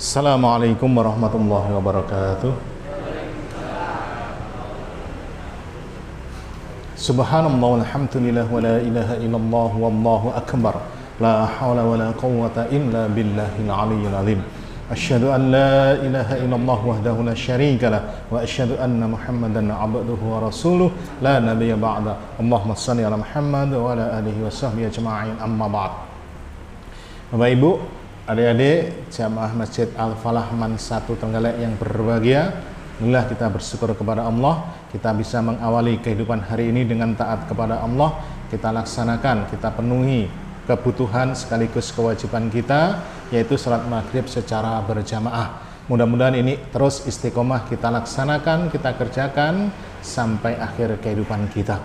Assalamualaikum warahmatullahi wabarakatuh. Subhanallah walhamdulillah wa la ilaha illallah wallahu akbar. La hawla wa la quwwata illa billahil aliyyil azim. Asyhadu an la ilaha illallah wahdahu la syarika lah wa asyhadu anna Muhammadan abduhu wa rasuluh la nabiyya ba'da. Allahumma shalli ala Muhammad wa ala alihi wa sahbihi ajma'in, amma ba'd. Bapak Ibu, adik-adik jamaah Masjid Al-Falah Man 1 Trenggalek yang berbahagia, alhamdulillah kita bersyukur kepada Allah, kita bisa mengawali kehidupan hari ini dengan taat kepada Allah. Kita laksanakan, kita penuhi kebutuhan sekaligus kewajiban kita, yaitu salat maghrib secara berjamaah. Mudah-mudahan ini terus istiqomah kita laksanakan, kita kerjakan sampai akhir kehidupan kita.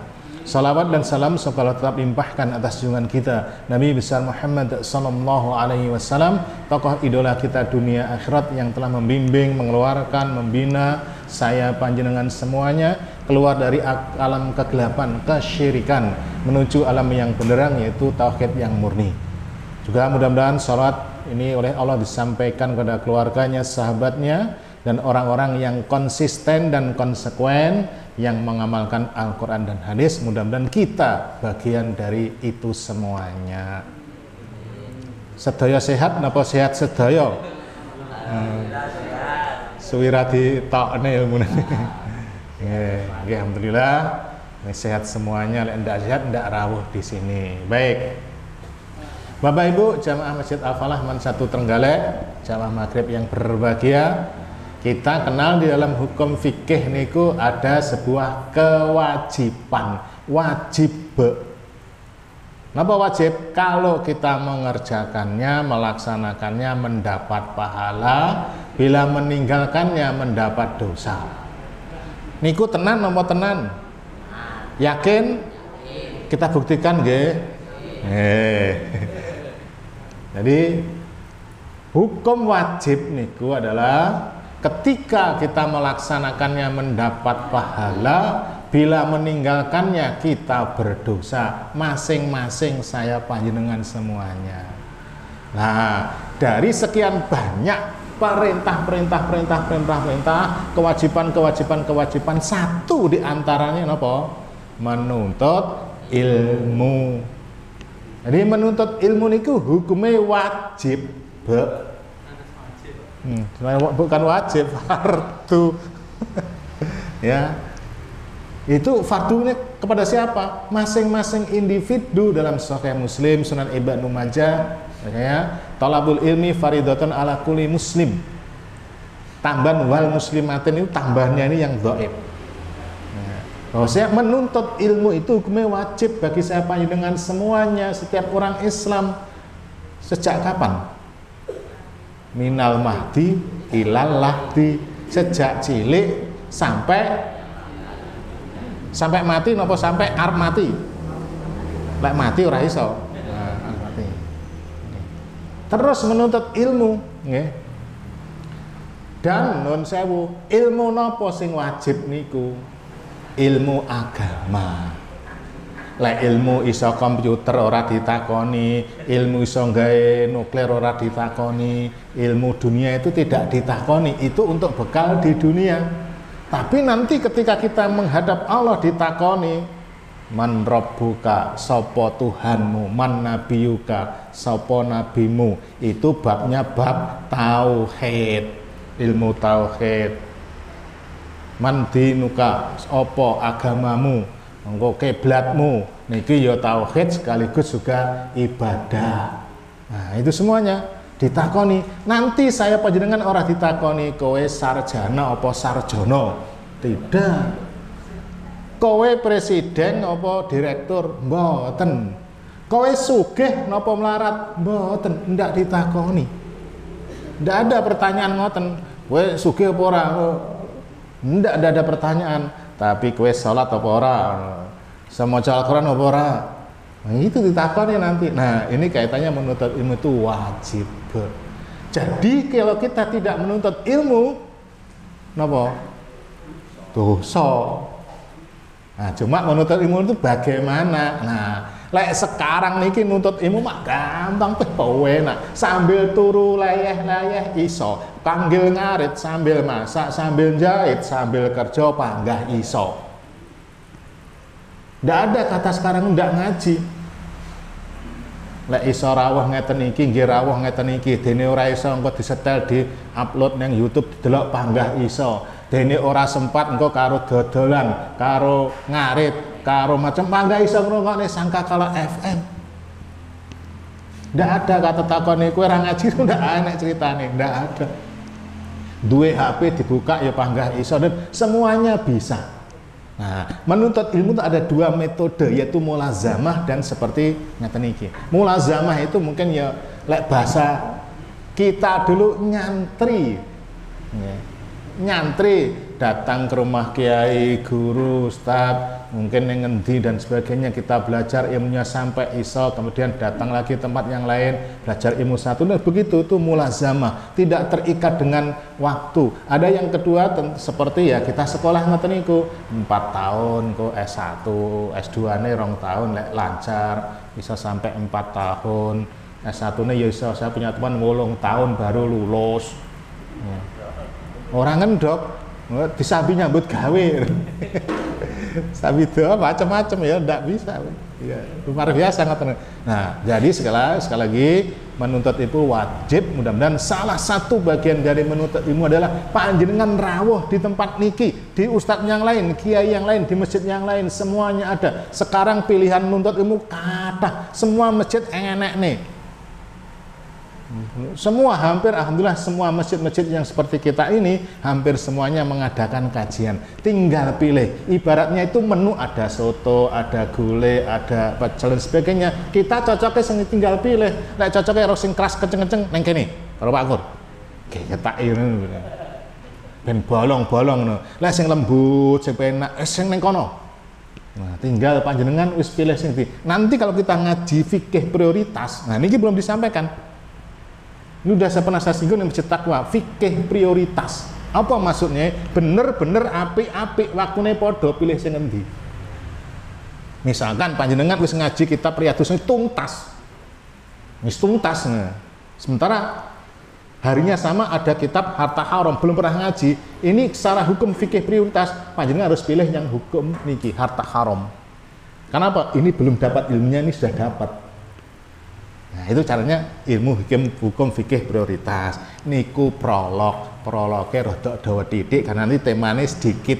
Salawat dan salam semoga Allah tetap limpahkan atas junjungan kita Nabi besar Muhammad sallallahu alaihi wasallam, tokoh idola kita dunia akhirat yang telah membimbing, mengeluarkan, membina saya panjenengan semuanya keluar dari alam kegelapan, kesyirikan menuju alam yang benderang, yaitu tauhid yang murni. Juga mudah-mudahan salat ini oleh Allah disampaikan kepada keluarganya, sahabatnya, dan orang-orang yang konsisten dan konsekuen yang mengamalkan Al-Quran dan hadis. Mudah-mudahan kita bagian dari itu semuanya. Sedaya sehat, napa sehat sedaya? Suwiradi tokne ilmune. Nggih, alhamdulillah sehat semuanya. Lek ndak sehat ndak rawuh di sini. Baik. Bapak Ibu jamaah Masjid Al-Falah Man 1 Trenggalek, jamaah maghrib yang berbahagia, kita kenal di dalam hukum fikih niku ada sebuah kewajiban, wajib. Napa wajib? Kalau kita mengerjakannya, melaksanakannya mendapat pahala, bila meninggalkannya mendapat dosa. Niku tenan napa tenan? Yakin? Kita buktikan nggih. Jadi hukum wajib niku adalah ketika kita melaksanakannya mendapat pahala, bila meninggalkannya kita berdosa. Masing-masing saya panjenengan semuanya. Nah, dari sekian banyak perintah, kewajiban, satu diantaranya apa? Menuntut ilmu. Jadi menuntut ilmu niku hukumnya wajib. Bukan wajib, fardu. Ya, itu fardunya kepada siapa? Masing-masing individu. Dalam Sahih Muslim, Sunan Ibnu Majah, ya, talabul ilmi faridatun ala kulli muslim. Tambahan wal muslimatin itu tambahnya ini yang dhaif. Saya menuntut ilmu itu hukumnya wajib bagi saya panjenengan semuanya, setiap orang Islam. Sejak kapan? Minal mahdi ilal lahdi, sejak cilik sampai mati napa sampai arep mati. Lek mati ora iso. Mati. Terus menuntut ilmu, nggih. Dan nun sewu, ilmu napa sing wajib niku? Ilmu agama. Lek ilmu iso komputer ora ditakoni, ilmu iso gawe nuklir ora ditakoni, ilmu dunia itu tidak ditakoni, itu untuk bekal di dunia. Tapi nanti ketika kita menghadap Allah ditakoni, man rabbuka, sapa Tuhanmu, man nabiyuka, sapa nabimu, itu babnya bab tauhid, ilmu tauhid. Man dinuka, apa agamamu, engko kiblatmu, niki ya tauhid sekaligus juga ibadah. Nah, itu semuanya ditakoni. Nanti saya panjenengan ora ditakoni kowe sarjana apa sarjono. Tidak. Kowe presiden apa direktur, mboten. Kowe sugih napa melarat, mboten, ndak ditakoni. Ndak ada pertanyaan ngoten. Kowe sugih apa ora? Ndak ada pertanyaan. Tapi kowe salat apa ora? Semaca Al-Qur'an apa ora? Nah, itu ditakoni nanti. Nah, ini kaitannya menuntut ilmu itu wajib. Jadi kalau kita tidak menuntut ilmu, napa? Dosa. Nah, cuma menuntut ilmu itu bagaimana? Nah, Lek sekarang niki nuntut ilmu mah gampang teh enak. Sambil turu layeh-layeh iso, panggil ngarit sambil masak, sambil jahit, sambil kerja panggah iso. Ndak ada kata sekarang ndak ngaji. Lek iso rawuh ngeten iki, nggih rawuh ngeten iki, dene ora iso engko disetel di upload nang YouTube didelok panggah iso. Dene ora sempat engko karo dodolan, karo ngarit, karo macam panggah iso ngrungokne Sangkakala FM. Ndak ada kata takone kowe ora ngaji ndak enek ceritane, ndak ada. Duwe HP dibuka ya panggah iso dan semuanya bisa. Nah, menuntut ilmu itu ada dua metode, yaitu mulazamah dan seperti ngeten iki. Mulazamah itu mungkin ya lek bahasa kita dulu nyantri. Nyantri datang ke rumah kiai, guru, ustadz, mungkin yang ngendi dan sebagainya, kita belajar ilmunya sampai iso, kemudian datang lagi tempat yang lain belajar ilmu satu. Nah begitu itu mulazamah, tidak terikat dengan waktu. Ada yang kedua seperti ya kita sekolah ngeten niku 4 tahun kok S1, S2 ne 2 tahun lek lancar bisa sampai 4 tahun. S1 ne ya iso, saya punya teman 8 tahun baru lulus. Ya. Orang ngendok disambi nyambut gawe. Sambi doa macam-macam ya ndak bisa. Ya, luar biasa ngoten. Nah, jadi sekali lagi menuntut itu wajib. Mudah-mudahan salah satu bagian dari menuntut ilmu adalah panjenengan rawuh di tempat niki, di ustadz yang lain, kiai yang lain, di masjid yang lain, semuanya ada. Sekarang pilihan menuntut ilmu kathah, semua masjid enek nih. Semua hampir alhamdulillah semua masjid-masjid yang seperti kita ini hampir semuanya mengadakan kajian. Tinggal pilih. Ibaratnya itu menu ada soto, ada gulai, ada pecel dan sebagainya. Kita cocoknya sing tinggal pilih. Nek cocoknya sing keras kenceng-kenceng neng kene karo Pak Kur. Ketake ngono. Ben bolong-bolong ngono. Lah sing lembut, sing penak, sing neng kono. Nah, tinggal panjenengan wis pilih sing ndi. Nanti kalau kita ngaji fikih prioritas, nah ini belum disampaikan. Ini udah saya pernah saya singgung yang Masjid Taqwa, fikih prioritas. Apa maksudnya? Bener-bener apik-apik waktune podo pilih sing endi. Misalkan panjenengan wis ngaji kitab Riyadhus tuntas. Wis tuntas. Nah. Sementara harinya sama ada kitab Harta Haram belum pernah ngaji. Ini secara hukum fikih prioritas, panjenengan harus pilih yang hukum niki Harta Haram. Kenapa? Ini belum dapat ilmunya, ini sudah dapat. Nah, itu caranya ilmu hukum fikih prioritas. Niku prolognya rodok dawa titik karena nanti temanya sedikit.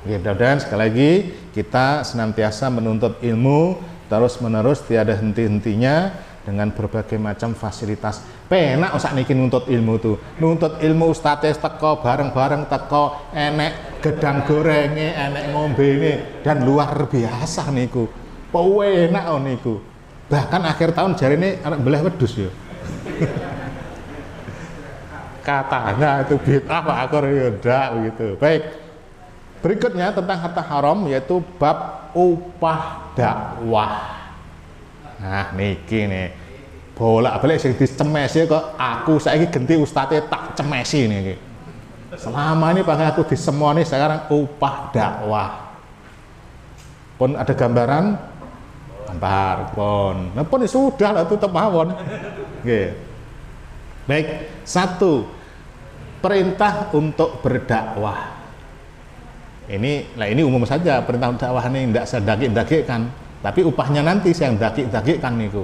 Mudah-mudahan sekali lagi kita senantiasa menuntut ilmu terus menerus tiada henti-hentinya dengan berbagai macam fasilitas. Penak usah niki nuntut ilmu tuh. Nuntut ilmu ustadz teko bareng-bareng teko enek gedang gorenge, enek ngombene dan luar biasa niku. Penak niku. Bahkan akhir tahun jari ini anak belah wedus ya. Katanya itu bid'ah Pak Akor ya ndak begitu. Baik. Berikutnya tentang harta haram yaitu bab upah dakwah. Nah niki nih bolak-balik sing dicemesi kok aku saiki ganti ustadze tak cemesi niki. Selama ini Pak aku disemoni sekarang upah dakwah. Pun ada gambaran pon. Nah pun sudah lah tutup mawon. Nggih. Baik, 1. Perintah untuk berdakwah. Ini umum saja perintah dakwah ini tidak sedakik-dakikkan, tapi upahnya nanti saya dakik-dakikkan niku.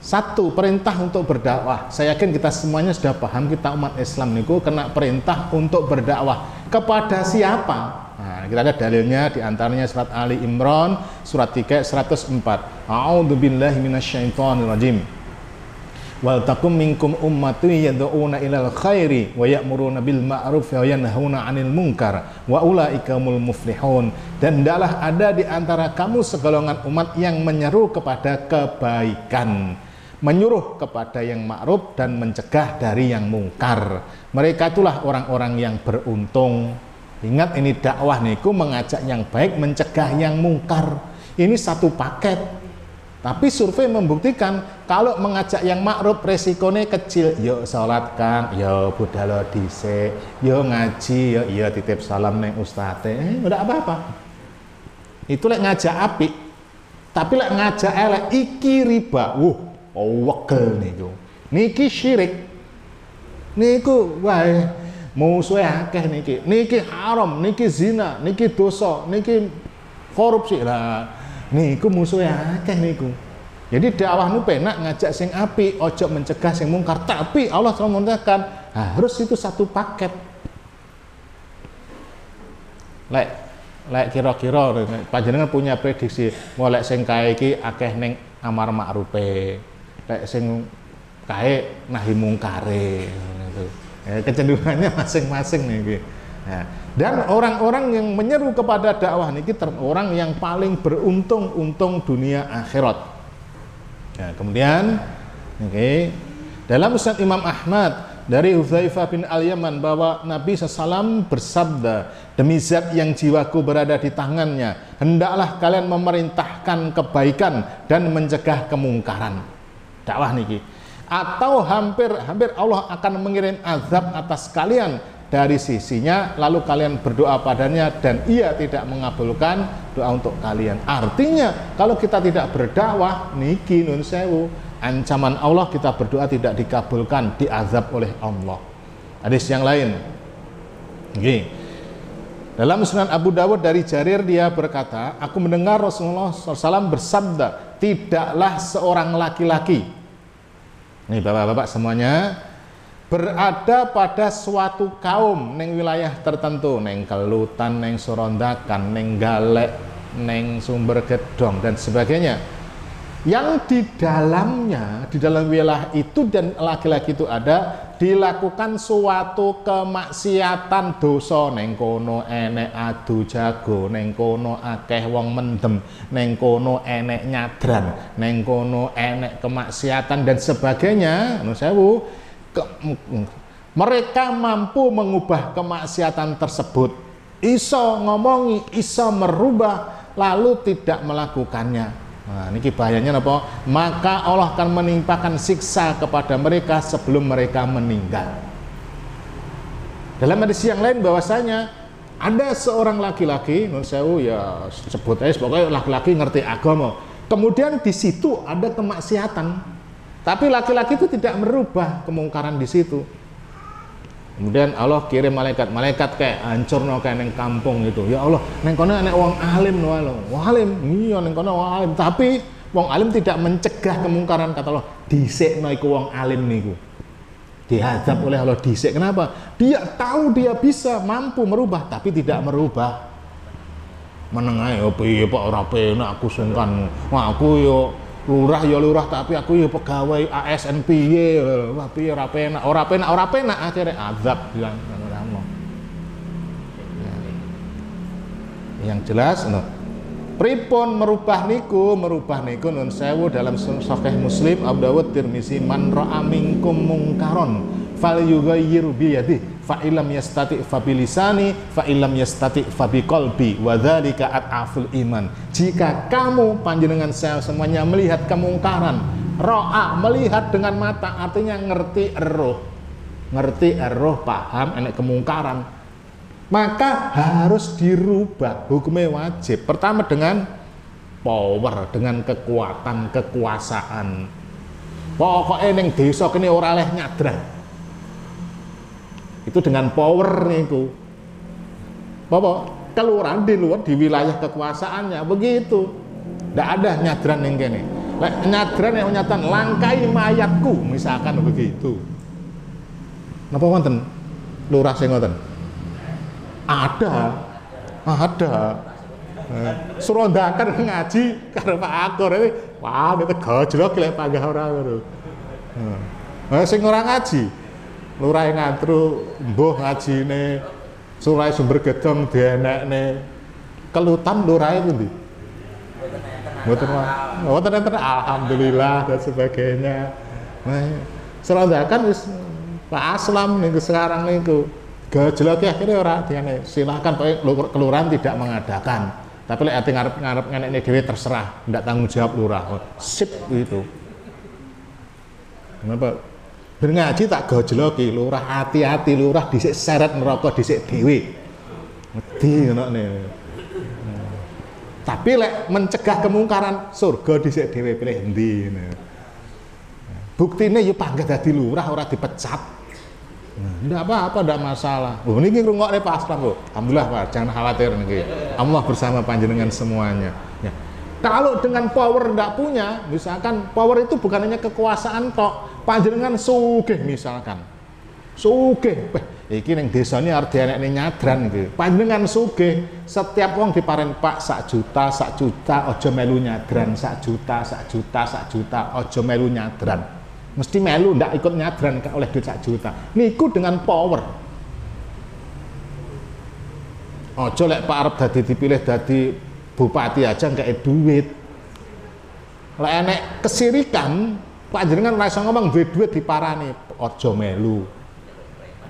1. Perintah untuk berdakwah. Saya yakin kita semuanya sudah paham, kita umat Islam niku kena perintah untuk berdakwah. Kepada siapa? Nah, kita ada dalilnya di antaranya surat Ali Imran surat 3 104. A'udzubillahi minasyaitonirrajim. Wal takum minkum ummatun yad'una ilal khairi wa ya'muruna bil ma'ruf wa yanhauna 'anil munkar wa ulaika humul muflihun. Dan hendaklah ada di antara kamu segolongan umat yang menyeru kepada kebaikan, menyuruh kepada yang ma'ruf dan mencegah dari yang mungkar. Mereka itulah orang-orang yang beruntung. Ingat ini dakwah niku mengajak yang baik, mencegah yang mungkar. Ini satu paket. Tapi survei membuktikan kalau mengajak yang ma'ruf resikonya kecil. Yo salat Kang, yo budal dhisik, yo ngaji, yo titip salam neng ustadz. Udah apa-apa. Itu lek ngajak apik, Tapi lek ngajak elek iki riba. Wegel niku. Niki syirik. Niku wae musuhe akeh niki. Niki haram, niki zina, niki dosa, niki korupsi. Lah niku musuhe akeh niku. Jadi dakwah nu penak ngajak sing apik, ojo mencegah sing mungkar. Tapi Allah telah mengatakan harus itu satu paket. Lek kira-kira panjenengan punya prediksi golek sing kae iki akeh ning amar ma'rufe, lek sing kae nahi mungkare gitu. Kecenderungannya masing-masing nih. Nah, dan orang-orang yang menyeru kepada dakwah niki orang yang paling beruntung dunia akhirat. Nah, kemudian dalam Musnad Imam Ahmad dari Hudzaifah bin Al-Yaman bahwa Nabi SAW bersabda, demi zat yang jiwaku berada di tangannya, hendaklah kalian memerintahkan kebaikan dan mencegah kemungkaran. Dakwah niki. Atau hampir Allah akan mengirim azab atas kalian dari sisinya, lalu kalian berdoa padanya dan ia tidak mengabulkan doa untuk kalian. Artinya kalau kita tidak berdakwah niki nun sewu, ancaman Allah kita berdoa tidak dikabulkan, diazab oleh Allah. Hadis yang lain. Dalam Sunan Abu Dawud dari Jarir dia berkata, aku mendengar Rasulullah SAW bersabda, tidaklah seorang laki-laki, nih bapak-bapak semuanya, berada pada suatu kaum neng wilayah tertentu, neng Kelutan, neng Sorondakan, neng Galek, neng Sumber Gedong dan sebagainya, yang di dalamnya, di dalam wilayah itu dan laki-laki itu ada dilakukan suatu kemaksiatan dosa. Neng kono enek adu jago, neng kono akeh wong mendem, neng kono enek nyadran, neng kono enek kemaksiatan dan sebagainya. Mereka mampu mengubah kemaksiatan tersebut, iso ngomongi, iso merubah, lalu tidak melakukannya. Nah, ini bahayanya apa? Maka Allah akan menimpakan siksa kepada mereka sebelum mereka meninggal. Dalam hadis yang lain bahwasanya ada seorang laki-laki, ya sebut aja pokoknya laki-laki ngerti agama. Kemudian di situ ada kemaksiatan, tapi laki-laki itu tidak merubah kemungkaran di situ. Kemudian Allah kirim malaikat kayak hancurno kayak neng kampung gitu. Ya Allah, neng kono nek wong alim wae. Wong alim, iya neng kono wong alim, tapi wong alim tidak mencegah kemungkaran, kata Allah. Dhisikno iku wong alim niku. Diazab oleh Allah dhisik. Kenapa? Dia tahu dia bisa mampu merubah tapi tidak merubah. Meneng ae piye Pak ora penak aku sungkan. Wah aku yo lurah ya lurah tapi aku ya pegawai ASN piye, wah piye ora penak akhirnya azab bilang ngono. Yang jelas pripun merubah niku nun sewu dalam Sahih Muslim, Abu Dawud, Tirmizi, man ra'a minkum mungkaron falyughayyir bi yadihi fa illam yastati fa bilisani fa illam yastati fa biqalbi wa dzalika at'aful iman. Jika kamu panjenengan semuanya melihat kemungkaran, ro'a melihat dengan mata artinya ngerti eroh paham enek kemungkaran, maka harus dirubah, hukumnya wajib. Pertama dengan power, dengan kekuasaan. Pokoknya ning desa kene ora oleh nyadran. Itu dengan power niku. Bapak kelurahan di luar di wilayah kekuasaannya begitu. Ndak ada nyadran ning kene. Lek nyadran yang nyatan langkai mayatku misalkan begitu. Napa wonten lurah sing ngoten? Ada. Surondakan ngaji karo Pak Akor iki. Wah, nek gojlok lek panggah ora ngono. Sing ora ngaji lurah ngantru mbuh ngajine Surah Sumber Gedong dienekne Kelutan lurah itu ndi? Mboten alhamdulillah dan sebagainya. Serondakan wis Pak Aslam niku sekarang niku gejlok akhirnya ora diane silakan Pak kelurahan tidak mengadakan. Tapi lek ati ngarep ngenekne dhewe terserah, ndak tanggung jawab lurah. Sip gitu. Kenapa? Ngaji tak gojloki lurah, hati-hati lurah dhisik seret neraka dhisik dhewe. Wedi ngono. Tapi lek mencegah kemungkaran, surga dhisik dhewe pilih endi. Buktine yo panggah dadi lurah ora dipecat. Ndak apa-apa, ndak masalah. Oh niki ngrungokne Pak Aslam lho. Alhamdulillah Pak, jangan khawatir niki. Allah bersama panjenengan semuanya. Ya. Kalau dengan power ndak punya, misalkan power itu bukan hanya kekuasaan tok, panjenengan sugih misalkan. Sugih. Iki ning desane arep dienekne nyadran iki. Panjenengan sugih, setiap wong diparing Pak 1 juta, 1 juta aja melu nyadran, 1 juta, 1 juta, 1 juta aja melu nyadran. Mesti melu ndak ikut nyadran oleh duit 1 juta. Niku dengan power. Aja lek Pak arep dadi dipilih dadi bupati aja ngekek duit. Lek enek kesirikan, panjenengan ora iso ngomong duwe duit diparani, aja melu.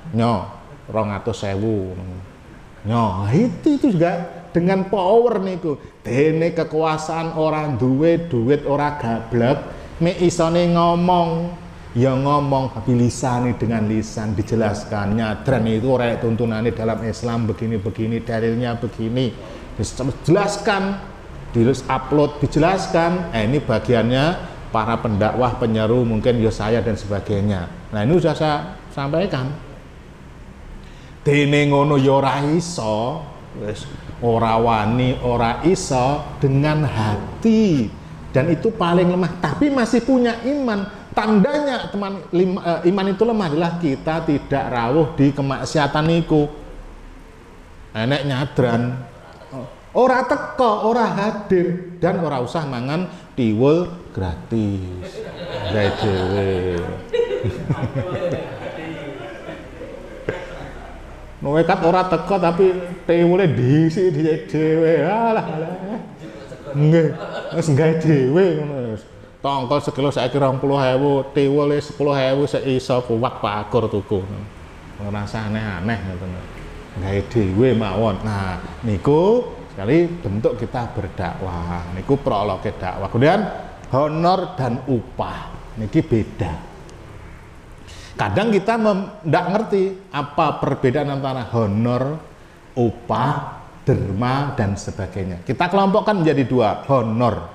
Nyo 200.000. Nyo itu juga dengan power niku. Dene kekuasaan orang duwe duit ora gablek, mek isone ngomong ya ngomong tapi lisane dengan lisan dijelaskan. Nyadran itu ora tuntunane dalam Islam begini-begini, dalilnya begini. Dijelaskan, di-upload dijelaskan. Ini bagiannya para pendakwah, penyeru mungkin ya saya dan sebagainya. Nah, ini sudah saya sampaikan. Dene ngono ya ora iso, wis ora wani, ora iso dengan hati, dan itu paling lemah, tapi masih punya iman. Tandanya teman iman itu lemah adalah kita tidak rawuh di kemaksiatan niku. Enek nyadran, ora teko, ora hadir, dan ora usah mangan tiwul gratis. Gawe dhewe. Nekat ora teko tapi tiwule diisi dhewe. Alah. Nggih, wis gawe dhewe ngono wis. Tongkol sekilo saiki 20.000, tiwule 10.000 sik iso kuwak pakur tuku. Ora usah aneh-aneh ngoten. Gawe dhewe mawon. Nah, niku sekali bentuk kita berdakwah. Niku prologe dakwah. Kemudian honor dan upah. Niki beda. Kadang kita tidak ngerti apa perbedaan antara honor, upah, derma, dan sebagainya. Kita kelompokkan menjadi 2. Honor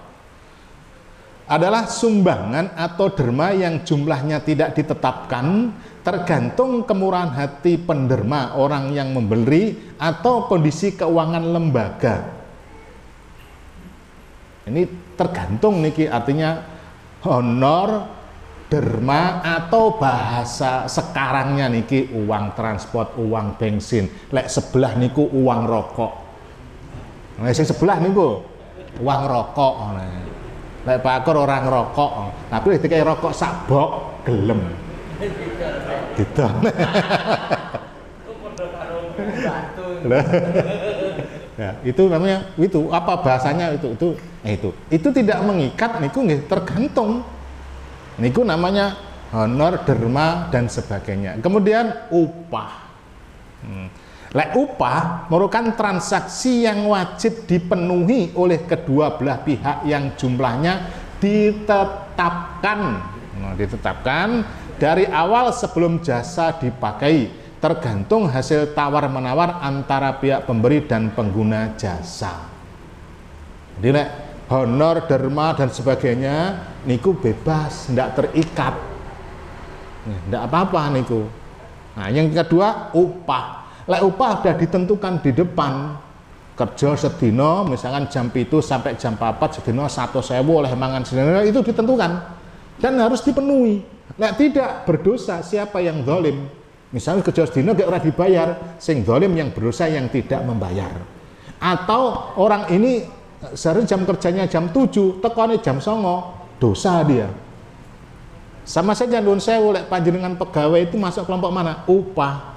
adalah sumbangan atau derma yang jumlahnya tidak ditetapkan, tergantung kemurahan hati penderma, orang yang memberi, atau kondisi keuangan lembaga. Ini tergantung niki, artinya honor, derma, atau bahasa sekarangnya niki uang transport, uang bensin. Lek sebelah niku uang rokok. Lek sing sebelah niku uang rokok. Lek pakur orang rokok, tapi ketika rokok sak bok gelem. Gitu. Ya, itu namanya itu apa bahasanya itu tidak mengikat niku nggih tergantung. Niku namanya honor, derma, dan sebagainya. Kemudian upah. Lek upah merupakan transaksi yang wajib dipenuhi oleh kedua belah pihak yang jumlahnya ditetapkan. Ditetapkan dari awal sebelum jasa dipakai, tergantung hasil tawar-menawar antara pihak pemberi dan pengguna jasa. Jadi lek honor, derma, dan sebagainya niku bebas, tidak terikat, tidak apa-apa niku. Nah, yang kedua upah. Lek upah sudah ditentukan di depan, kerja sedino misalkan jam 7 sampai jam 4 sedino 100.000 oleh mangan sedino, itu ditentukan dan harus dipenuhi. Lek tidak, berdosa siapa yang zalim. Misalnya kerja sedino gak ora dibayar, sing zalim yang berdosa yang tidak membayar. Atau orang ini seharusnya jam kerjanya jam 7, tekone jam 9, dosa dia. Sama saja nuwun sewu, lek panjenengan pegawai itu masuk kelompok mana? Upah.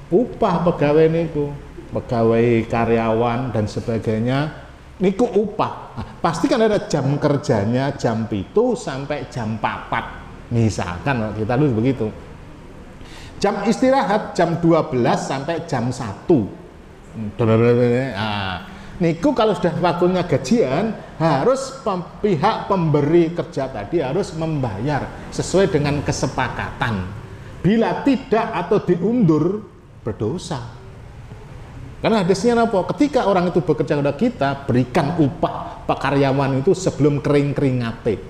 Upah pegawai niku, pegawai, karyawan, dan sebagainya niku upah. Nah, pasti kan ada jam kerjanya jam 7 sampai jam 4. Misalkan kita dulu begitu. Jam istirahat jam 12 sampai jam 1. Nah, niku kalau sudah waktunya gajian, harus pihak pemberi kerja tadi harus membayar sesuai dengan kesepakatan. Bila tidak atau diundur, berdosa. Karena hadisnya apa? Ketika orang itu bekerja kepada kita, berikan upah pekaryawan itu sebelum kering-keringate.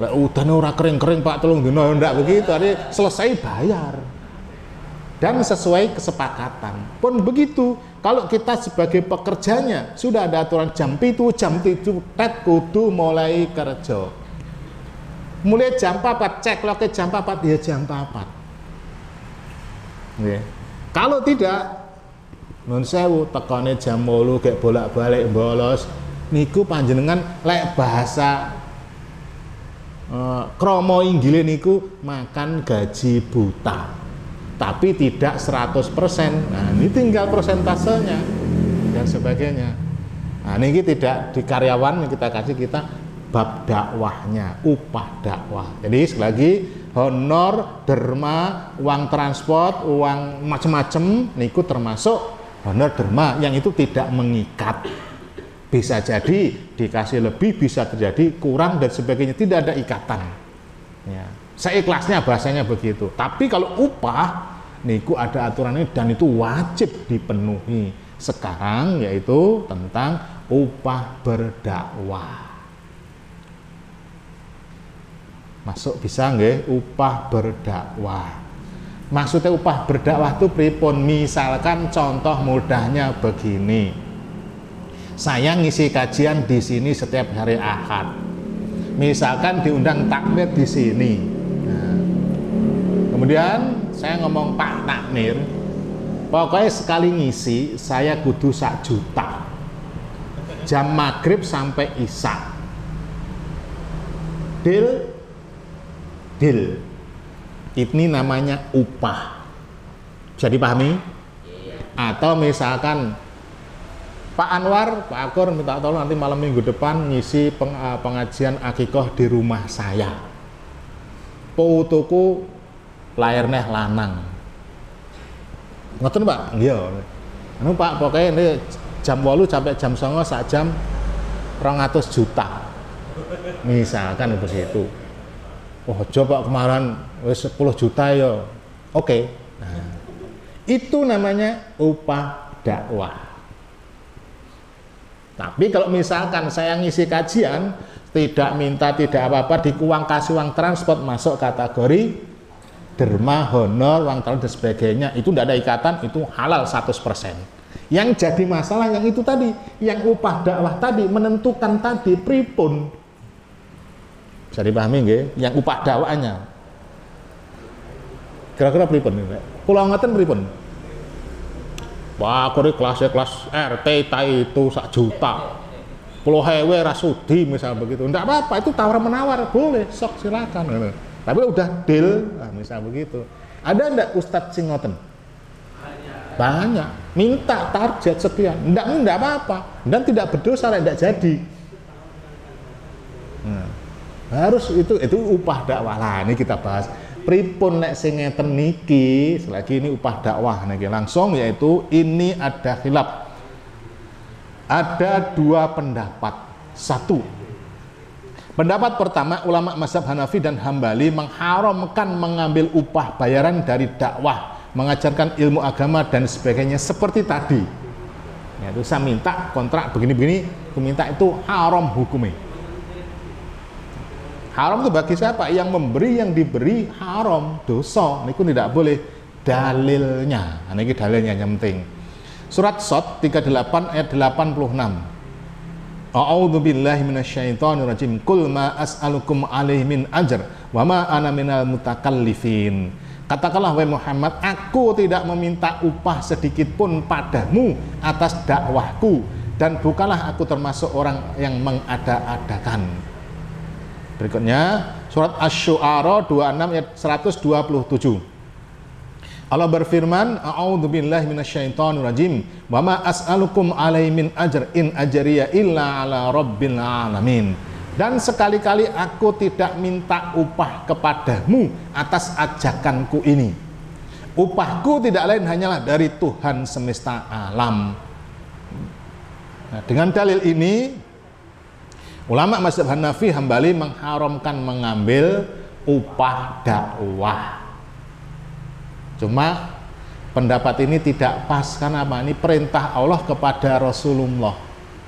Lah udan ora kering-kering Pak, tolong dino ndak begitu, artinya selesai bayar. Dan sesuai kesepakatan. Pun begitu, kalau kita sebagai pekerjanya sudah ada aturan jam 7 tet kudu mulai kerja. Mulai jam 4 cek lo ke jam 4 ya jam 4. Nggih. Kalau tidak nun sewu tekane jam 8 kayak bolak-balik bolos niku panjenengan lek bahasa kromo inggile niku makan gaji buta. Tapi tidak 100%. Nah, ini tinggal persentasenya dan sebagainya. Nah, ini tidak di karyawan kita kasih kita bab dakwahnya, upah dakwah. Jadi sekali lagi honor, derma, uang transport, uang macam-macam niku termasuk honor derma yang itu tidak mengikat. Bisa jadi dikasih lebih, bisa terjadi kurang dan sebagainya, tidak ada ikatan. Ya. Seikhlasnya bahasanya begitu. Tapi kalau upah niku ada aturannya dan itu wajib dipenuhi. Sekarang yaitu tentang upah berdakwah. Masuk bisa nggih upah berdakwah. Maksudnya upah berdakwah itu pripun? Misalkan contoh mudahnya begini. Saya ngisi kajian di sini setiap hari Ahad. Misalkan diundang takmir di sini. Nah, kemudian saya ngomong Pak Takmir, pokoknya sekali ngisi saya kudu 1 juta. Jam maghrib sampai isya. Deal? Deal. Ini namanya upah. Bisa dipahami? Atau misalkan Pak Anwar, Pak Akor minta tolong nanti malam minggu depan ngisi pengajian akikoh di rumah saya. Putuku lahir neh lanang. Ngoten Pak? Iya. Anu Pak, pokoknya ini jam 8 sampai jam 9 sak jam 200 juta. Misalkan begitu. Oh, coba kemarin wis 10 juta ya. Oke. Nah, itu namanya upah dakwah. Tapi kalau misalkan saya ngisi kajian tidak minta tidak apa-apa, kasih uang transport masuk kategori derma, honor, uang transport dan sebagainya, itu tidak ada ikatan, itu halal 100%. Yang jadi masalah yang itu tadi, yang upah dakwah tadi menentukan tadi pripun. Bisa dipahami nggih? Yang upah dakwahnya. Kira-kira pripun nih, Pak? Kula ngeten pripun? Wah, kore kelas RT itu 1 juta. Pulau hewe rasudi misal begitu. Enggak apa-apa, itu tawar-menawar, boleh, sok silakan. Tapi udah deal, nah, misal begitu. Ada enggak Ustadz sing ngoten? Banyak. Minta target sekian. Enggak apa-apa. Dan tidak berdosa, enggak jadi. Nah, harus itu upah dakwah. Lah, ini kita bahas. Pripun nek sing ngeten niki, selagi ini upah dakwah niki langsung, yaitu ini ada khilaf. Ada 2 pendapat. 1. Pendapat pertama, ulama mazhab Hanafi dan Hambali mengharamkan mengambil upah bayaran dari dakwah, mengajarkan ilmu agama dan sebagainya seperti tadi. Yaitu saya minta kontrak begini-begini, aku minta, itu haram hukumnya. Haram itu bagi siapa? Yang memberi, yang diberi haram, dosa. Ini tidak boleh. Dalilnya, ini dalilnya yang penting. Surat Shad 38 ayat 86. A'udzu billahi minasyaitonir rajim. Qul ma as'alukum alaihi min ajr wa ma ana minal mutakallifin. Katakanlah wahai Muhammad, aku tidak meminta upah sedikit pun padamu atas dakwahku dan bukanlah aku termasuk orang yang mengada-adakan. Berikutnya surat Asy-Syu'ara 26 ayat 127. Allah berfirman, a'udzu billahi minasyaitonir rajim wa ma as'alukum alaihi min ajr in ajriya illa ala rabbil alamin. Dan sekali-kali aku tidak minta upah kepadamu atas ajakanku ini. Upahku tidak lain hanyalah dari Tuhan semesta alam. Nah, dengan dalil ini ulama mazhab Hanafi Hambali mengharamkan mengambil upah dakwah. Cuma pendapat ini tidak pas. Karena apa? Ini perintah Allah kepada Rasulullah.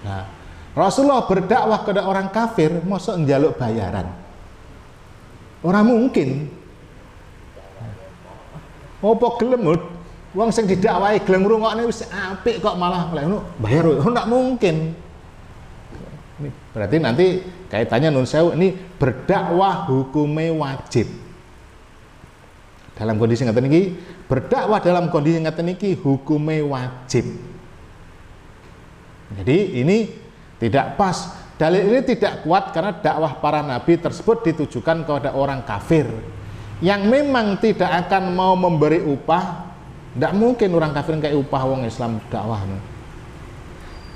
Nah, Rasulullah berdakwah kepada orang kafir, mosok njaluk bayaran. Orang mungkin. Apa gelem wong sing didakwahi gelem ngrungokne wis apik kok malah oleh ngono bayar. Ndak mungkin. Ini berarti nanti kaitannya nun sewu, ini berdakwah hukumnya wajib. Dalam kondisi ngeten iki, berdakwah dalam kondisi ngeten iki hukumnya wajib. Jadi ini tidak pas. Dalil ini tidak kuat karena dakwah para nabi tersebut ditujukan kepada orang kafir yang memang tidak akan mau memberi upah. Tidak mungkin orang kafir kayak upah wong Islam dakwah.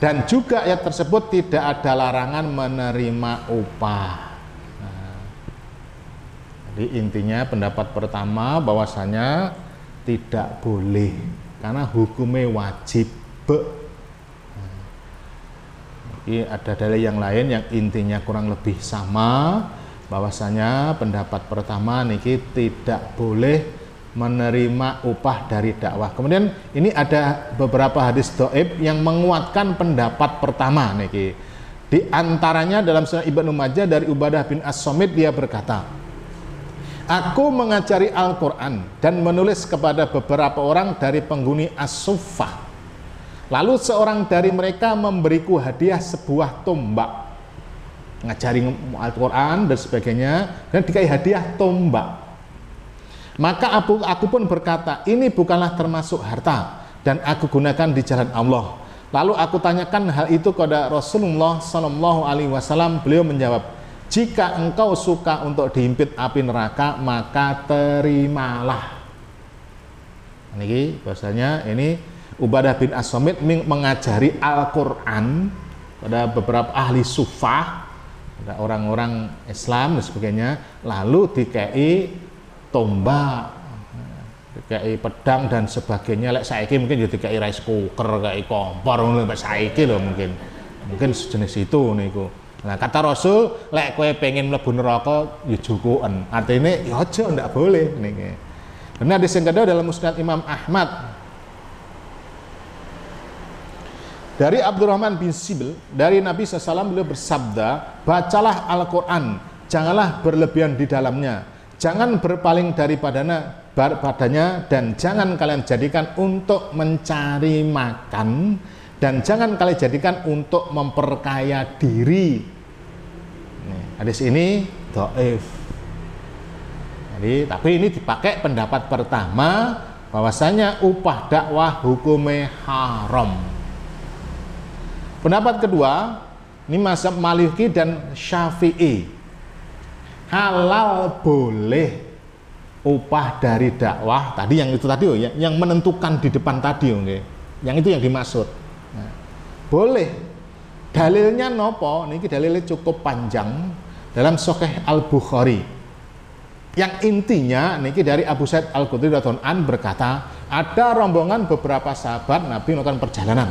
Dan juga ayat tersebut tidak ada larangan menerima upah. Nah, jadi intinya pendapat pertama bahwasanya tidak boleh karena hukumnya wajib. Ini ada dalil yang lain yang intinya kurang lebih sama, bahwasanya pendapat pertama niki tidak boleh menerima upah dari dakwah. Kemudian ini ada beberapa hadis dhaif yang menguatkan pendapat pertama niki. Di antaranya dalam Sunan Ibnu Majah dari Ubadah bin As-Samit, dia berkata, aku mengajari Al-Quran dan menulis kepada beberapa orang dari penghuni As-Suffah. Lalu seorang dari mereka memberiku hadiah sebuah tombak. Ngajari Al-Quran dan sebagainya, dan dikai hadiah tombak. Maka aku pun berkata, ini bukanlah termasuk harta dan aku gunakan di jalan Allah. Lalu aku tanyakan hal itu kepada Rasulullah Sallallahu Alaihi Wasallam. Beliau menjawab, jika engkau suka untuk dihimpit api neraka, maka terimalah. Ini bahasanya ini Ubadah bin As-Samit mengajari Al-Quran pada beberapa ahli sufah, ada orang-orang Islam dan sebagainya, lalu dikai tombak, kayak pedang dan sebagainya. Lek saiki mungkin jadi kayak rice cooker, kayak kompor, lek saiki loh mungkin sejenis itu niku. Nah kata Rasul, lek kowe pengen mlebu neraka ya jukuken. Artinya ya aja ndak boleh niki. Karena hadis yang kedua dalam Musnad Imam Ahmad dari Abdurrahman bin Sibil dari Nabi SAW, beliau bersabda, bacalah Al-Quran, janganlah berlebihan di dalamnya. Jangan berpaling daripadanya dan jangan kalian jadikan untuk mencari makan dan jangan kalian jadikan untuk memperkaya diri. Hadis ini dhaif. Jadi, tapi ini dipakai pendapat pertama bahwasanya upah dakwah hukumnya haram. Pendapat kedua, ini mazhab Maliki dan Syafi'i. Halal boleh upah dari dakwah tadi, yang itu tadi ya, yang menentukan di depan tadi okay. Yang itu yang dimaksud. Nah, boleh. Dalilnya nopo? Niki dalilnya cukup panjang dalam Sahih Al-Bukhari. Yang intinya niki dari Abu Sa'id Al-Khudri radhiyallahu anhu berkata, ada rombongan beberapa sahabat Nabi melakukan perjalanan.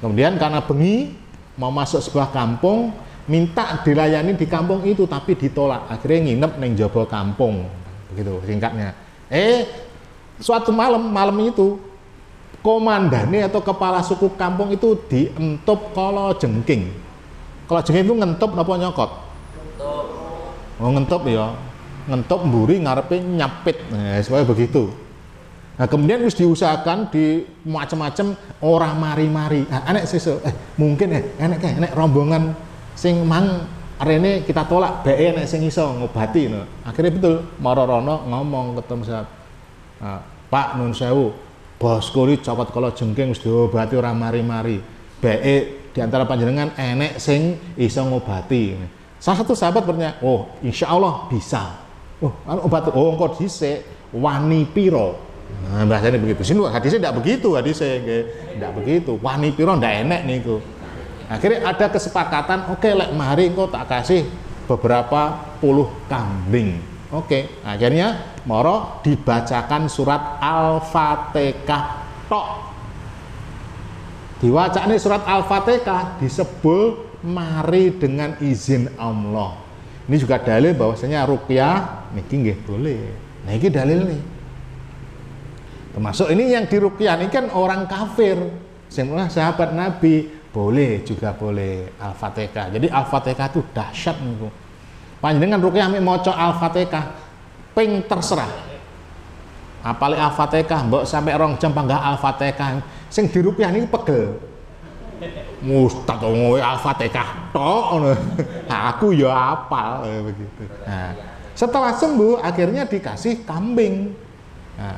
Kemudian karena bengi mau masuk sebuah kampung, minta dilayani di kampung itu tapi ditolak. Akhirnya nginep neng jaba kampung. Begitu singkatnya. Suatu malam itu komandannya atau kepala suku kampung itu dientup kala jengking. Kala jengking itu ngentup napa nyokot? Ngentup. Oh ngentup ya. Ngentup mburi ngarepe nyapit. Nah, supaya begitu. Nah, kemudian wis diusahakan di macam-macam orang mari-mari. Nah, enek sesu mungkin enek rombongan sing mang arene kita tolak bae nek sing iso ngobati no. Akhirnya betul Marorono ngomong ketemu saat Pak nun sewu bosku iki copot kala jengking wis diobati ora mari-mari bae diantara panjenengan enek sing iso ngobati. Salah satu sahabat bertanya, oh insya Allah bisa. Oh obat engko dhisik wani piro. Nah bahasanya begitu. Sini hadisnya tidak begitu, hadisnya tidak begitu. Wani piro ndak enek niku. Akhirnya ada kesepakatan, oke lek mari engko tak kasih beberapa puluh kambing. Oke, akhirnya moro dibacakan surat Al-Fatihah tok. Diwacane surat Al-Fatihah disebul mari dengan izin Allah. Ini juga dalil bahwasanya ruqyah niki nggih boleh. Nah iki dalil nih. Termasuk ini yang diruqyah ini kan orang kafir. Semua sahabat Nabi boleh juga boleh Al-Fatihah. Jadi Al-Fatihah itu dahsyat niku. Panjenengan ruqyah mek maca Al-Fatihah ping terserah. Apale Al-Fatihah mbok sampai 2 jam panggah Al-Fatihah. Sing diruqyah niku pegel. Mustaq ngono Al-Fatihah tok ngono. Aku ya apal begitu. Nah, setelah sembuh akhirnya dikasih kambing. Nah,